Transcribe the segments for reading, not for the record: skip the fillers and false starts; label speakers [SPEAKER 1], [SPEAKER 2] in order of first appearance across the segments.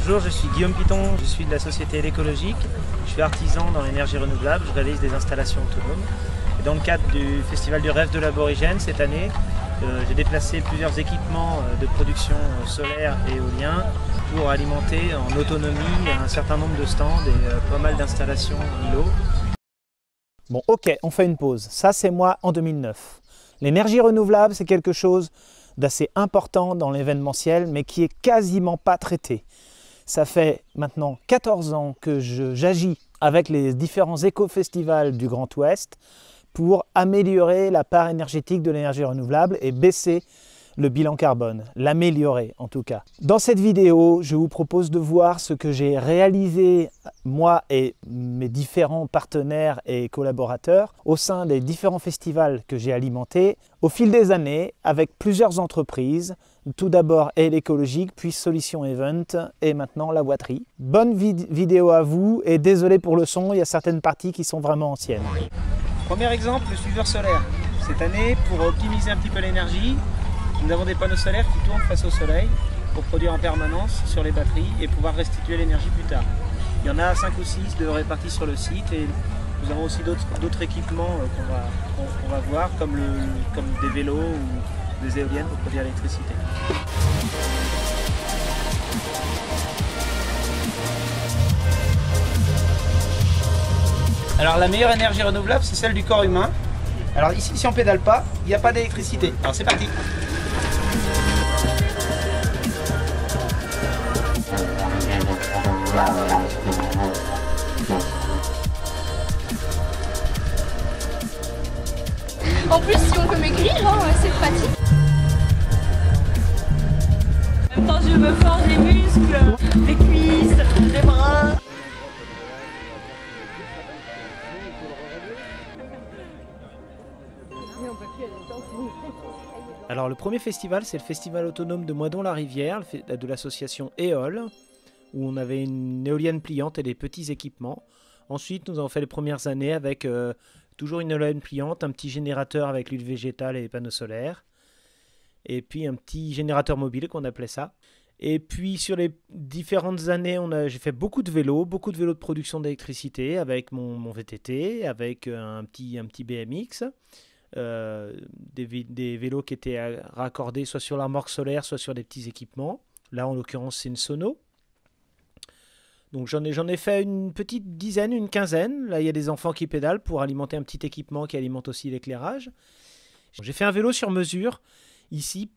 [SPEAKER 1] Bonjour, je suis Guillaume Piton, je suis de la société L'écologique. Je suis artisan dans l'énergie renouvelable, je réalise des installations autonomes. Et dans le cadre du Festival du rêve de l'aborigène, cette année, j'ai déplacé plusieurs équipements de production solaire et éolien pour alimenter en autonomie un certain nombre de stands et pas mal d'installations îlots.
[SPEAKER 2] Bon, ok, on fait une pause. Ça, c'est moi en 2009. L'énergie renouvelable, c'est quelque chose d'assez important dans l'événementiel, mais qui est quasiment pas traité. Ça fait maintenant 14 ans que j'agis avec les différents éco-festivals du Grand Ouest pour améliorer la part énergétique de l'énergie renouvelable et baisser le bilan carbone, l'améliorer en tout cas. Dans cette vidéo, je vous propose de voir ce que j'ai réalisé moi et mes différents partenaires et collaborateurs au sein des différents festivals que j'ai alimentés au fil des années avec plusieurs entreprises, tout d'abord L'écologique, puis Solution Event et maintenant La Boîterie. Bonne vidéo à vous et désolé pour le son, il y a certaines parties qui sont vraiment anciennes.
[SPEAKER 1] Premier exemple, le suiveur solaire. Cette année, pour optimiser un petit peu l'énergie, nous avons des panneaux solaires qui tournent face au soleil pour produire en permanence sur les batteries et pouvoir restituer l'énergie plus tard. Il y en a 5 ou 6 de répartis sur le site et nous avons aussi d'autres équipements qu'on va voir comme des vélos ou des éoliennes pour produire l'électricité. Alors la meilleure énergie renouvelable, c'est celle du corps humain. Alors ici, si on pédale pas, il n'y a pas d'électricité. Alors c'est parti.
[SPEAKER 3] En plus, si on peut maigrir, c'est pratique. En même temps, je me forge les muscles, les cuisses, les bras.
[SPEAKER 2] Alors le premier festival, c'est le festival autonome de Moidon-la-Rivière de l'association EOL, où on avait une éolienne pliante et des petits équipements. Ensuite, nous avons fait les premières années avec toujours une éolienne pliante, un petit générateur avec l'huile végétale et les panneaux solaires, et puis un petit générateur mobile qu'on appelait ça. Et puis sur les différentes années, j'ai fait beaucoup de vélos de production d'électricité avec mon VTT, avec un petit BMX. Des vélos qui étaient raccordés soit sur la remorque solaire, soit sur des petits équipements. Là, en l'occurrence, c'est une Sono. Donc j'en ai fait une petite dizaine, une quinzaine. Là, il y a des enfants qui pédalent pour alimenter un petit équipement qui alimente aussi l'éclairage. J'ai fait un vélo sur mesure, ici,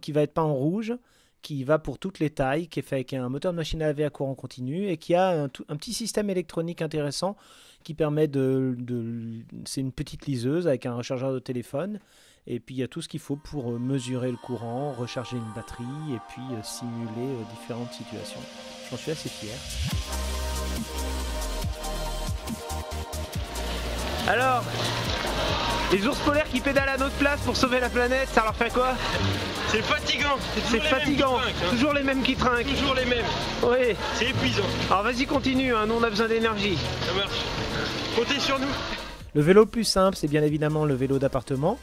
[SPEAKER 2] qui va être peint en rouge, qui va pour toutes les tailles, qui est fait avec un moteur de machine à laver à courant continu et qui a un petit système électronique intéressant qui permet c'est une petite liseuse avec un rechargeur de téléphone et puis il y a tout ce qu'il faut pour mesurer le courant, recharger une batterie et puis simuler différentes situations. J'en suis assez fier.
[SPEAKER 1] Alors, les ours polaires qui pédalent à notre place pour sauver la planète, ça leur fait quoi?
[SPEAKER 4] C'est fatigant.
[SPEAKER 1] C'est fatigant. Toujours les mêmes qui trinquent.
[SPEAKER 4] Toujours les mêmes.
[SPEAKER 1] Oui.
[SPEAKER 4] C'est épuisant.
[SPEAKER 1] Alors vas-y, continue, hein, nous on a besoin d'énergie.
[SPEAKER 4] Ça marche. Comptez sur nous.
[SPEAKER 2] Le vélo le plus simple, c'est bien évidemment le vélo d'appartement.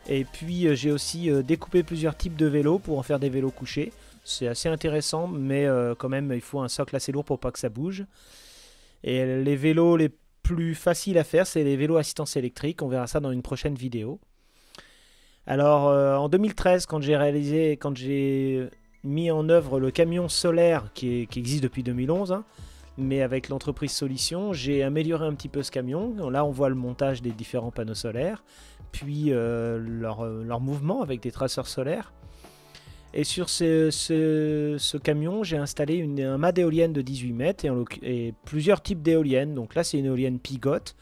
[SPEAKER 2] Et puis j'ai aussi découpé plusieurs types de vélos pour en faire des vélos couchés. C'est assez intéressant, mais quand même il faut un socle assez lourd pour pas que ça bouge. Et les vélos les plus faciles à faire, c'est les vélos assistance électrique. On verra ça dans une prochaine vidéo. Alors en 2013, quand j'ai mis en œuvre le camion solaire qui existe depuis 2011, hein, mais avec l'entreprise Solution, j'ai amélioré un petit peu ce camion. Là, on voit le montage des différents panneaux solaires, puis leur mouvement avec des traceurs solaires. Et sur ce camion, j'ai installé un mât d'éolienne de 18 mètres et plusieurs types d'éoliennes. Donc là, c'est une éolienne Pigot,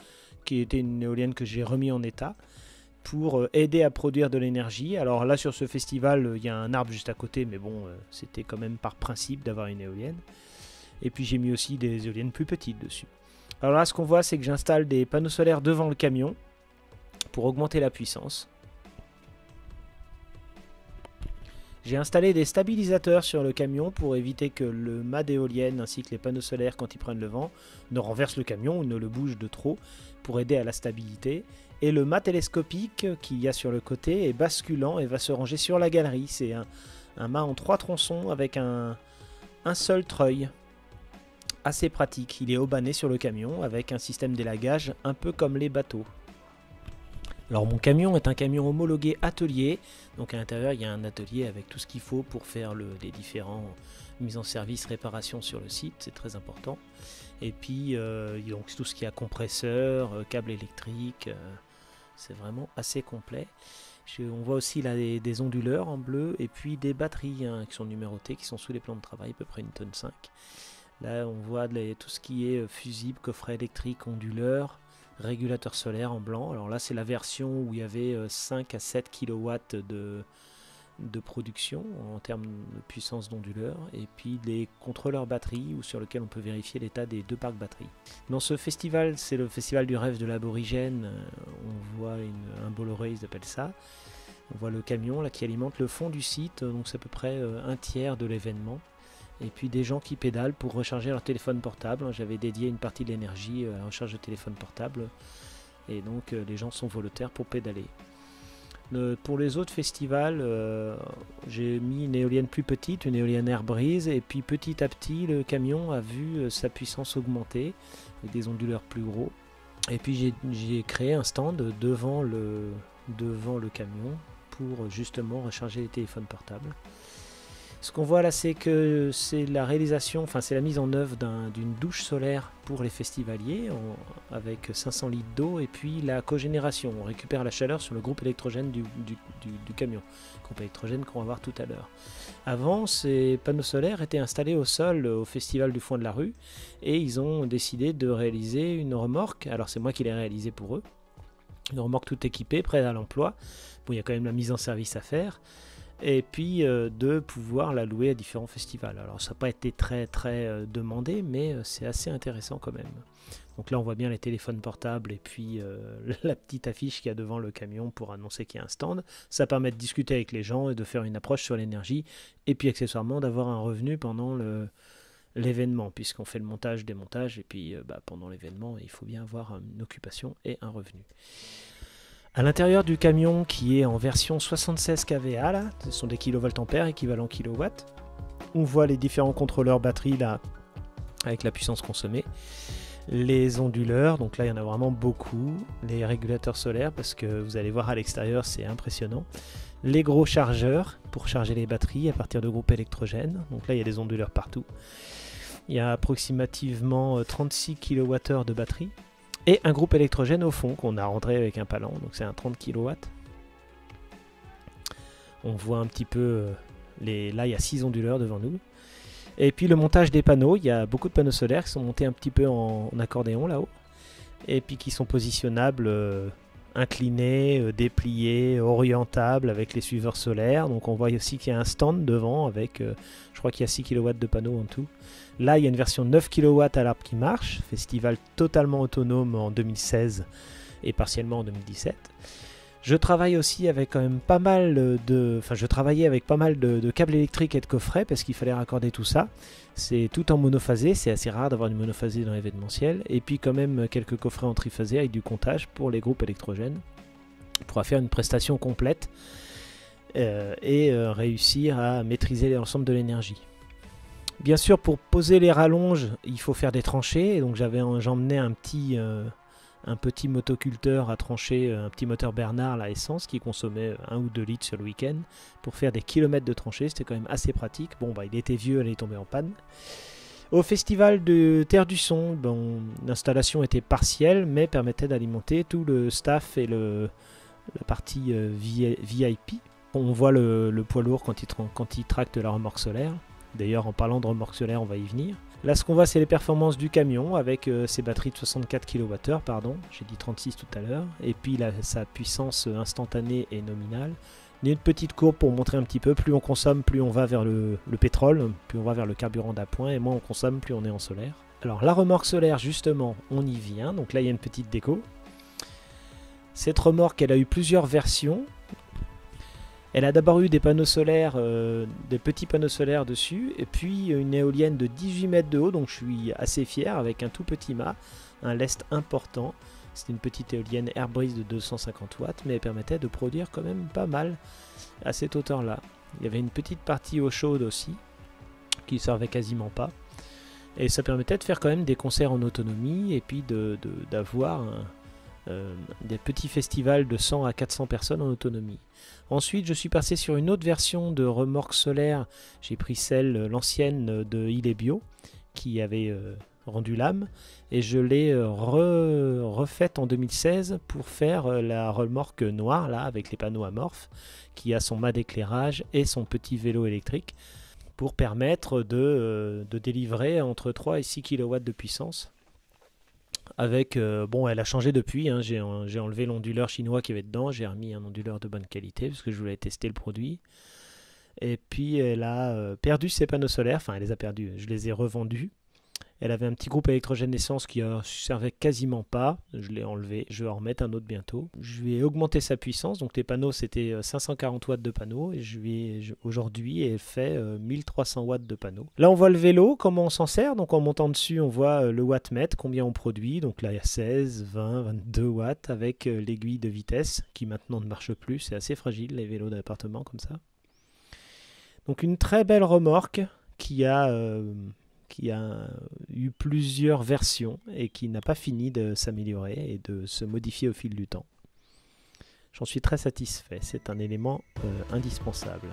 [SPEAKER 2] qui était une éolienne que j'ai remis en état pour aider à produire de l'énergie. Alors là, sur ce festival, il y a un arbre juste à côté, mais bon, c'était quand même par principe d'avoir une éolienne. Et puis j'ai mis aussi des éoliennes plus petites dessus. Alors là, ce qu'on voit, c'est que j'installe des panneaux solaires devant le camion pour augmenter la puissance. J'ai installé des stabilisateurs sur le camion pour éviter que le mât d'éolienne ainsi que les panneaux solaires, quand ils prennent le vent, ne renversent le camion ou ne le bougent de trop pour aider à la stabilité. Et le mât télescopique qu'il y a sur le côté est basculant et va se ranger sur la galerie. C'est un mât en 3 tronçons avec un un seul treuil. Assez pratique, il est haubannés sur le camion avec un système d'élagage un peu comme les bateaux. Alors mon camion est un camion homologué atelier, donc à l'intérieur il y a un atelier avec tout ce qu'il faut pour faire les différents mises en service, réparations sur le site, c'est très important. Et puis donc tout ce qui a compresseur, câble électrique, c'est vraiment assez complet. On voit aussi là des onduleurs en bleu et puis des batteries qui sont numérotées, qui sont sous les plans de travail, à peu près 1,5 tonne. Là on voit tout ce qui est fusible, coffret électrique, onduleur, régulateur solaire en blanc. Alors là c'est la version où il y avait 5 à 7 kW de production en termes de puissance d'onduleur, et puis des contrôleurs batterie sur lesquels on peut vérifier l'état des 2 parcs batteries. Dans ce festival, c'est le festival du rêve de l'aborigène, on voit un Bolloré, ils appellent ça. On voit le camion là qui alimente le fond du site, donc c'est à peu près un tiers de l'événement. Et puis des gens qui pédalent pour recharger leur téléphone portable. J'avais dédié une partie de l'énergie à la recharge de téléphone portable. Et donc les gens sont volontaires pour pédaler. Pour les autres festivals, j'ai mis une éolienne plus petite, une éolienne air brise. Et puis petit à petit, le camion a vu sa puissance augmenter avec des onduleurs plus gros. Et puis j'ai créé un stand devant le camion pour justement recharger les téléphones portables. Ce qu'on voit là, c'est que c'est la réalisation, enfin c'est la mise en œuvre d'une douche solaire pour les festivaliers avec 500 litres d'eau et puis la cogénération. On récupère la chaleur sur le groupe électrogène du camion, groupe électrogène qu'on va voir tout à l'heure. Avant, ces panneaux solaires étaient installés au sol au festival du foin de la rue et ils ont décidé de réaliser une remorque. Alors c'est moi qui l'ai réalisé pour eux. Une remorque tout équipée, prête à l'emploi. Bon, il y a quand même la mise en service à faire. Et puis de pouvoir la louer à différents festivals. Alors ça n'a pas été très demandé, mais c'est assez intéressant quand même. Donc là on voit bien les téléphones portables et puis la petite affiche qu'il y a devant le camion pour annoncer qu'il y a un stand. Ça permet de discuter avec les gens et de faire une approche sur l'énergie et puis accessoirement d'avoir un revenu pendant l'événement, puisqu'on fait le montage, démontage et puis pendant l'événement il faut bien avoir une occupation et un revenu. À l'intérieur du camion qui est en version 76 kVA, là, ce sont des kVA équivalent kilowatts. On voit les différents contrôleurs batterie là, avec la puissance consommée. Les onduleurs, donc là il y en a vraiment beaucoup. Les régulateurs solaires, parce que vous allez voir à l'extérieur, c'est impressionnant. Les gros chargeurs pour charger les batteries à partir de groupes électrogènes. Donc là il y a des onduleurs partout. Il y a approximativement 36 kWh de batterie. Et un groupe électrogène au fond qu'on a rentré avec un palan, donc c'est un 30 kW. On voit un petit peu, là il y a 6 onduleurs devant nous. Et puis le montage des panneaux, il y a beaucoup de panneaux solaires qui sont montés un petit peu en accordéon là-haut. Et puis qui sont positionnables, inclinés, dépliés, orientables avec les suiveurs solaires. Donc on voit aussi qu'il y a un stand devant avec, je crois qu'il y a 6 kW de panneaux en tout. Là, il y a une version 9 kW à l'arbre qui marche, festival totalement autonome en 2016 et partiellement en 2017. Je travaille aussi avec quand même pas mal je travaillais avec pas mal de câbles électriques et de coffrets parce qu'il fallait raccorder tout ça. C'est tout en monophasé, c'est assez rare d'avoir du monophasé dans l'événementiel. Et puis quand même quelques coffrets en triphasé avec du comptage pour les groupes électrogènes. On pourra faire une prestation complète et réussir à maîtriser l'ensemble de l'énergie. Bien sûr, pour poser les rallonges, il faut faire des tranchées. Et donc j'emmenais un petit motoculteur à trancher, un petit moteur Bernard à essence qui consommait 1 ou 2 litres sur le week-end pour faire des kilomètres de tranchées. C'était quand même assez pratique. Bon, il était vieux, elle est tombée en panne. Au festival de Terre du Son, l'installation était partielle, mais permettait d'alimenter tout le staff et la partie VIP. On voit le poids lourd quand il tracte la remorque solaire. D'ailleurs, en parlant de remorque solaire, on va y venir. Là, ce qu'on voit, c'est les performances du camion avec ses batteries de 64 kWh, j'ai dit 36 tout à l'heure, et puis sa puissance instantanée et nominale. Il y a une petite courbe pour montrer un petit peu, plus on consomme, plus on va vers le pétrole, plus on va vers le carburant d'appoint, et moins on consomme, plus on est en solaire. Alors la remorque solaire, justement, on y vient, donc là il y a une petite déco. Cette remorque, elle a eu plusieurs versions. Elle a d'abord eu des panneaux solaires, des petits panneaux solaires dessus, et puis une éolienne de 18 mètres de haut, donc je suis assez fier, avec un tout petit mât, un lest important. C'était une petite éolienne air brise de 250 watts, mais elle permettait de produire quand même pas mal à cette hauteur-là. Il y avait une petite partie eau chaude aussi, qui servait quasiment pas. Et ça permettait de faire quand même des concerts en autonomie et puis d'avoir des petits festivals de 100 à 400 personnes en autonomie. Ensuite, je suis passé sur une autre version de remorque solaire. J'ai pris l'ancienne de Ilé Bio, qui avait rendu l'âme, et je l'ai refaite en 2016 pour faire la remorque noire, là, avec les panneaux amorphes, qui a son mât d'éclairage et son petit vélo électrique, pour permettre de délivrer entre 3 et 6 kW de puissance. Avec, bon, elle a changé depuis, hein, j'ai enlevé l'onduleur chinois qui avait dedans, j'ai remis un onduleur de bonne qualité parce que je voulais tester le produit. Et puis elle a perdu ses panneaux solaires, enfin elle les a perdus, je les ai revendus. Elle avait un petit groupe électrogène essence qui ne servait quasiment pas, je l'ai enlevé, je vais en remettre un autre bientôt. Je vais augmenter sa puissance, donc les panneaux c'était 540 watts de panneaux, et aujourd'hui elle fait 1300 watts de panneaux. Là on voit le vélo, comment on s'en sert, donc en montant dessus on voit le wattmètre, combien on produit, donc là il y a 16, 20, 22 watts avec l'aiguille de vitesse qui maintenant ne marche plus, c'est assez fragile les vélos d'appartement comme ça. Donc une très belle remorque qui a eu plusieurs versions et qui n'a pas fini de s'améliorer et de se modifier au fil du temps. J'en suis très satisfait, c'est un élément indispensable.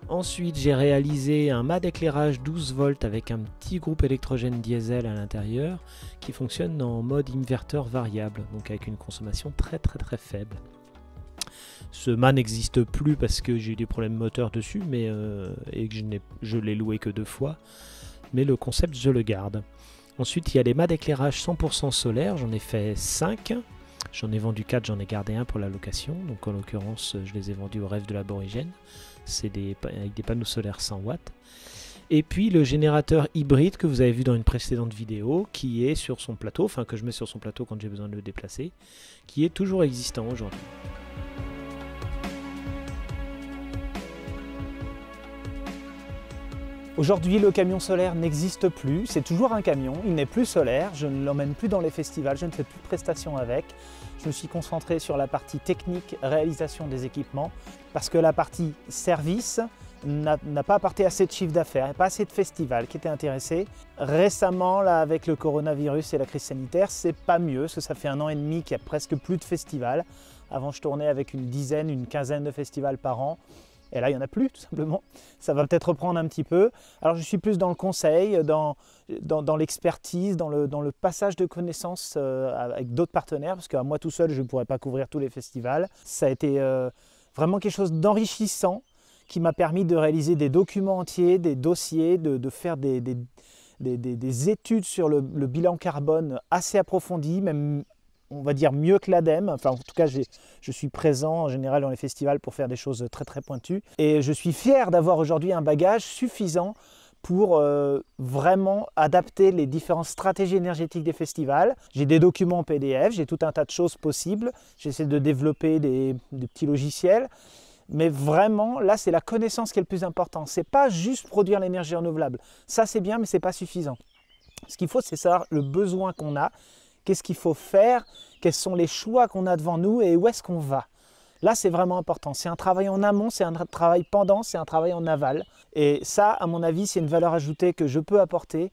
[SPEAKER 2] Ensuite, j'ai réalisé un mât d'éclairage 12 volts avec un petit groupe électrogène diesel à l'intérieur qui fonctionne en mode inverteur variable, donc avec une consommation très faible. Ce mât n'existe plus parce que j'ai eu des problèmes moteurs dessus, et que je l'ai loué que 2 fois. Mais le concept, je le garde. Ensuite, il y a les mâts d'éclairage 100% solaire. J'en ai fait 5. J'en ai vendu 4, j'en ai gardé un pour la location. Donc en l'occurrence, je les ai vendus au rêve de l'aborigène. C'est avec des panneaux solaires 100 watts. Et puis le générateur hybride que vous avez vu dans une précédente vidéo, qui est sur son plateau, enfin que je mets sur son plateau quand j'ai besoin de le déplacer, qui est toujours existant aujourd'hui.
[SPEAKER 5] Aujourd'hui, le camion solaire n'existe plus, c'est toujours un camion, il n'est plus solaire, je ne l'emmène plus dans les festivals, je ne fais plus de prestations avec. Je me suis concentré sur la partie technique, réalisation des équipements, parce que la partie service n'a pas apporté assez de chiffre d'affaires, il n'y a pas assez de festivals qui étaient intéressés. Récemment, là, avec le coronavirus et la crise sanitaire, c'est pas mieux, parce que ça fait 1 an et demi qu'il n'y a presque plus de festivals. Avant, je tournais avec une dizaine, une quinzaine de festivals par an. Et là, il n'y en a plus, tout simplement. Ça va peut-être reprendre un petit peu. Alors, je suis plus dans le conseil, dans l'expertise, dans le passage de connaissances avec d'autres partenaires, parce qu'à moi tout seul, je ne pourrais pas couvrir tous les festivals. Ça a été vraiment quelque chose d'enrichissant qui m'a permis de réaliser des documents entiers, des dossiers, de faire des études sur le bilan carbone assez approfondies, même on va dire mieux que l'ADEME. Enfin, en tout cas, je suis présent en général dans les festivals pour faire des choses très pointues. Et je suis fier d'avoir aujourd'hui un bagage suffisant pour vraiment adapter les différentes stratégies énergétiques des festivals. J'ai des documents en PDF, j'ai tout un tas de choses possibles. J'essaie de développer des petits logiciels. Mais vraiment, là, c'est la connaissance qui est le plus important. Ce n'est pas juste produire l'énergie renouvelable. Ça, c'est bien, mais ce n'est pas suffisant. Ce qu'il faut, c'est savoir le besoin qu'on a. Qu'est-ce qu'il faut faire? Quels sont les choix qu'on a devant nous et où est-ce qu'on va? Là, c'est vraiment important. C'est un travail en amont, c'est un travail pendant, c'est un travail en aval. Et ça, à mon avis, c'est une valeur ajoutée que je peux apporter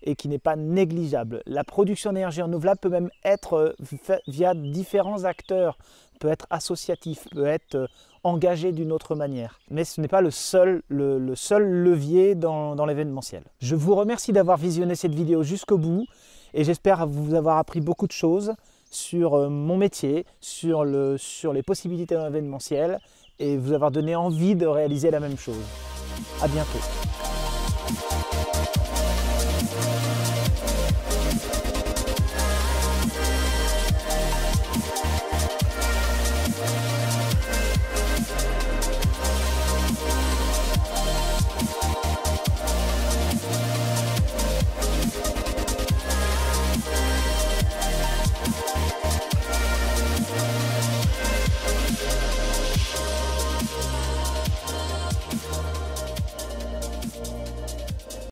[SPEAKER 5] et qui n'est pas négligeable. La production d'énergie renouvelable peut même être via différents acteurs, peut être associatif, peut être engagé d'une autre manière. Mais ce n'est pas le seul levier dans l'événementiel. Je vous remercie d'avoir visionné cette vidéo jusqu'au bout. Et j'espère vous avoir appris beaucoup de choses sur mon métier, sur les possibilités dans l'événementiel et vous avoir donné envie de réaliser la même chose. À bientôt.